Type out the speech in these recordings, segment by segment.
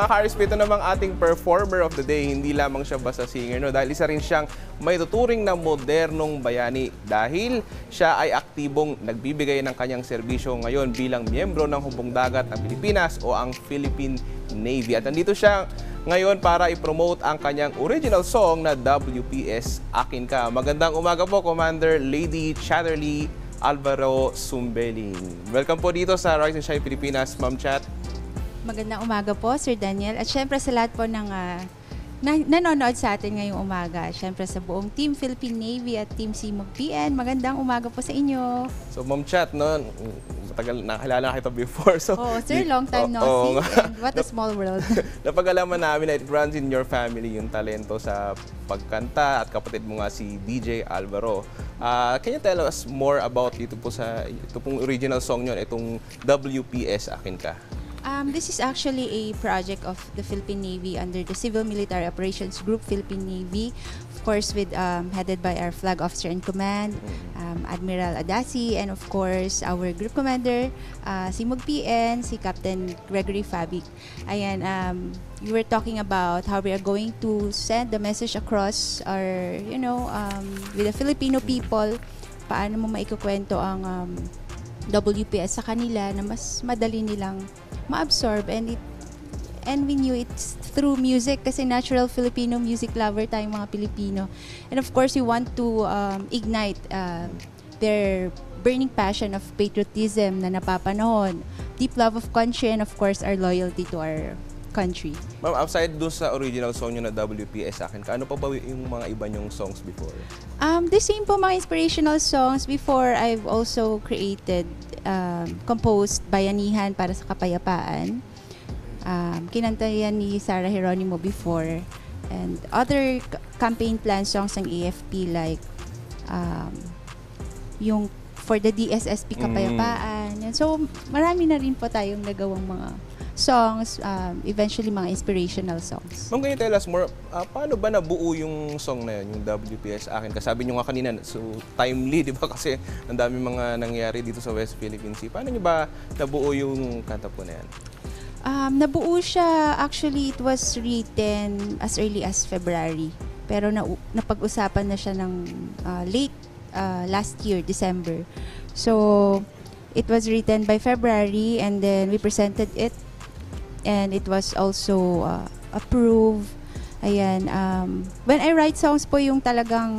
Mga ka-respeto namang ating performer of the day, hindi lamang siya basta singer, no? Dahil isa rin siyang may tuturing na modernong bayani dahil siya ay aktibong nagbibigay ng kanyang serbisyo ngayon bilang miyembro ng Hukbong Dagat ng Pilipinas o ang Philippine Navy. At nandito siya ngayon para i-promote ang kanyang original song na WPS Akin Ka. Magandang umaga po, Commander Lady Chatterley Alvaro Sumbeling. Welcome po dito sa Rise and Shine Pilipinas, Ma'am Chat. Magandang umaga po, Sir Daniel. At syempre sa lahat po ng nanonood sa atin ngayong umaga. Syempre sa buong Team Philippine Navy at Team Simog PN. Magandang umaga po sa inyo. So, Ma'am Chat, no? Matagal nakilala kita before. So, sir, long time no see. And what a small world. Napag-alaman namin na it runs in your family yung talento sa pagkanta at kapatid mo nga si DJ Alvaro. Can you tell us more about ito pong original song nyo, itong WPS Akin Ka? This is actually a project of the Philippine Navy under the Civil Military Operations Group, Philippine Navy, of course headed by our Flag Officer in Command, Admiral Adasi, and of course our Group Commander, Simog PN, si Captain Gregory Fabic. Ayan, you were talking about how we are going to send the message across our, with the Filipino people, paano mo maikukwento ang WPS sa kanila na mas madali nilang ma-absorb, and we knew it's through music kasi natural Filipino music lover tayong mga Pilipino, and of course we want to ignite their burning passion of patriotism na napapanahon, deep love of country, and of course our loyalty to our country. Ma'am, outside doon sa original song nyo na WPS Akin Ka, ano pa ba yung mga iba nyong songs before? The same po mga inspirational songs. Before, I've also created, composed Bayanihan para sa Kapayapaan. Kinanta yan ni Sarah Geronimo before. And other campaign plan songs ng AFP like yung for the DSSP Kapayapaan. So, marami na rin po tayong nagawang mga songs, eventually mga inspirational songs. Ma'am, can you tell us more, paano ba nabuo yung song na yun, yung WPS Akin Ka? Sabi nyo nga kanina, so timely, di ba? Kasi ang dami mga nangyari dito sa West Philippine Sea. Paano nyo ba nabuo yung kanta po na yan? Nabuo siya, actually, it was written as early as February. Pero napag-usapan na siya ng late last year, December. So, it was written by February, and then we presented it. And it was also approved. Ayan, when I write songs po yung talagang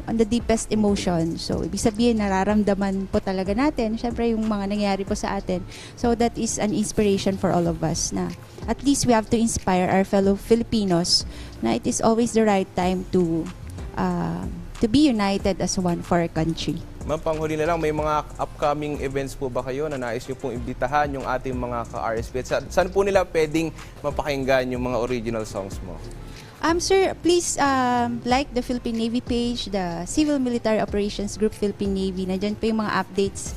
on the deepest emotion. So, ibig sabihin, nararamdaman po talaga natin. Siyempre, yung mga nangyari po sa atin. So, that is an inspiration for all of us na at least we have to inspire our fellow Filipinos na it is always the right time to be united as one for our country. Ma'am, panghuli na lang, may mga upcoming events po ba kayo na nais nyo pong imbitahan yung ating mga ka-RSP? Saan po nila pwedeng mapakinggan yung mga original songs mo? Sir, please like the Philippine Navy page, the Civil Military Operations Group Philippine Navy. Nandiyan po yung mga updates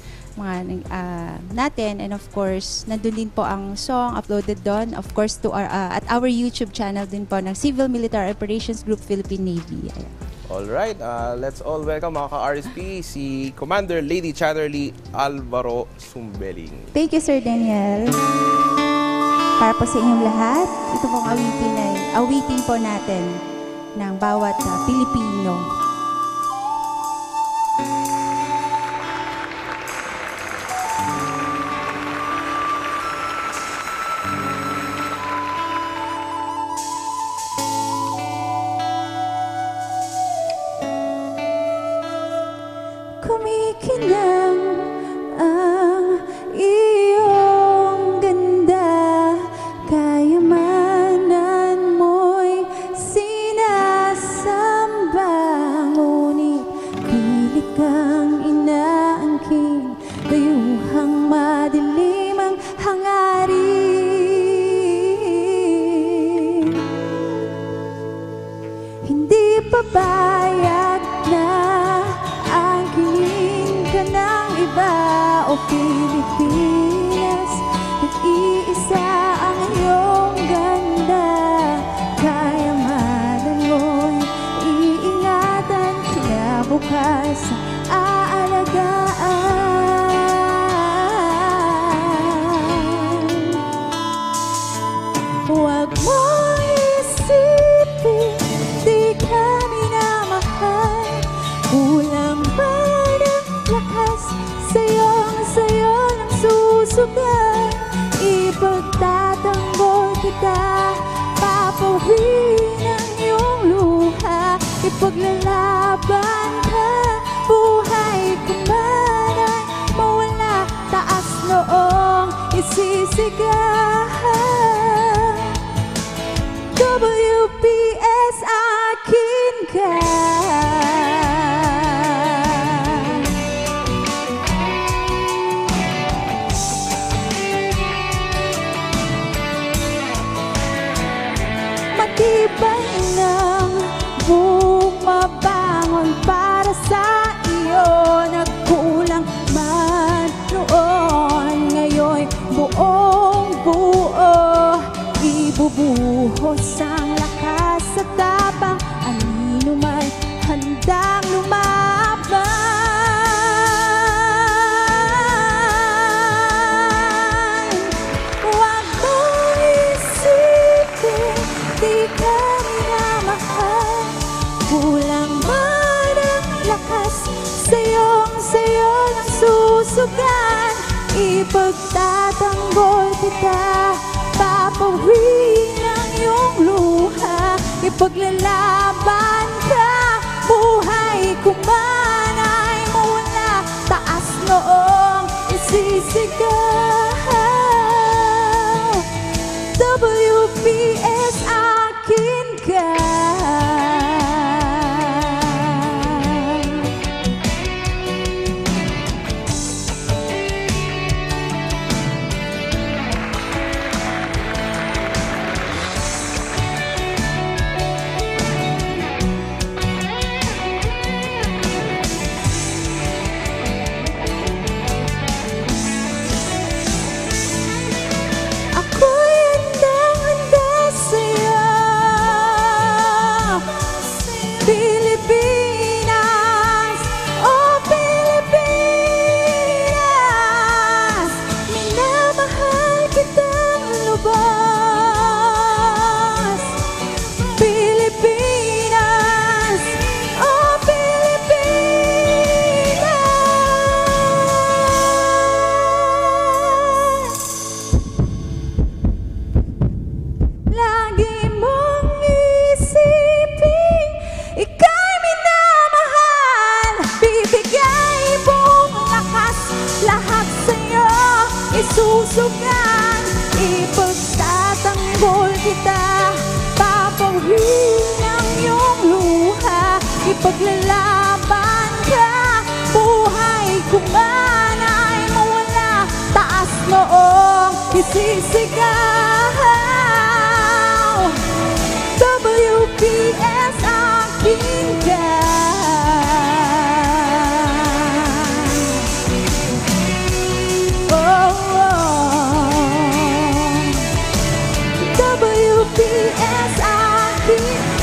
natin, and of course, nandun din po ang song uploaded doon. Of course, to at our YouTube channel din po ng Civil Military Operations Group Philippine Navy. Ayan. Alright, let's all welcome mga ka-RSP, si Commander Lady Chatterley Alvaro Sumbeling. Thank you, Sir Daniel. Para po sa inyong lahat, ito pong awitin po natin ng bawat Pilipino. Kumikinang ang iyong ganda, kayamanan mo'y sinasamba, ngunit pilit kang inaangkin, dayuhang madilim ang hangarin. Hindi pabayag na o Pilipinas, nag-iisa ang iyong ganda, kayamanan mo'y iingatan, kinabukas aalagaan. Huwag mong isipin, di ka minamahal. Kulang man ang lakas, sayo ng susugan. Ipagtatanggol kita, papawin ang iyong luha. Ipaglalaban ka, buhay kumanay, mawala, taas noong isisigahan. WPS akin ka. Matibay ng bumabangon para sa iyo. Nagkulang man noon, ngayon buong buo. Ibubuhos ang lakas sa tapang, anino man handang lumaban. Huwag mong isipin, di ka minamahal. Kulang man ang lakas, sayo ng susugan. Ipagtatanggol kita, papawin ang iyong luha. Ipaglalaban ka, buhay kumanay, mawala, taas noong isisigaw. WPS akin ka. Ako'y handang-handa sa'yo, Pilipinas, oh Pilipinas. Minamahal kitang lubos, Pilipinas, oh Pilipinas. Lagi mong isipin, ika'y minamahal. Bibigay buong lakas, lahat sa'yo isusugan. Ipagtatanggol kita, papawin ang iyong luha. Ipaglalaban ka, buhay kumanay, mawala, taas noong isisigaw. WPS akin ka. Oh, oh. WPS akin